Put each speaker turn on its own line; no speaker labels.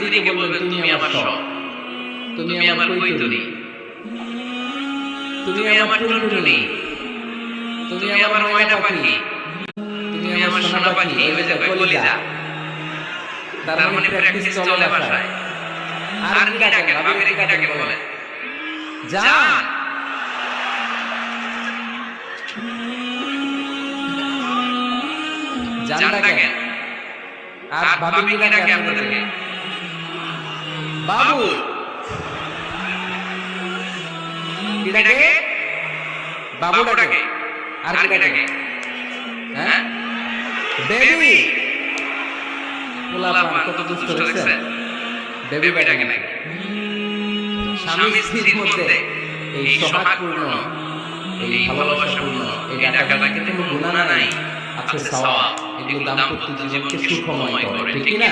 স্ত্রীকে বলবেন তুমি আমার সব, তুমি আমার কৈতূনী, তুমি আমার টুনটুনি, তুমি আমার ময়না পাখি, তুমি আমার সোনা পাখি, এই হয়ে যাবে কলিজা। তার মানে প্র্যাকটিস চলে বাসায়। আর কি ডাকেন, ভাবিরে কি ডাকেন বলেন? জান। জান ডাকেন। আর ভাবি কি ডাকে আপনাদেরকে? বাবু। কি ডাকে? বাবু ডাকে। আর কি ডাকে? হ্যাঁ, বেবি। পোলাপান কত দুষ্ট দেখছেন? বেবি ডাকে নাকি? স্বামী স্ত্রীর মধ্যে এই সোহাগপূর্ণ, এই ভালোবাসাপূর্ণ এই ডাকাটাকে কোনো গুনাহ নাই, আছে সওয়াব। এগুলো দাম্পত্য জীবনকে সুখময় করে, ঠিক কি না?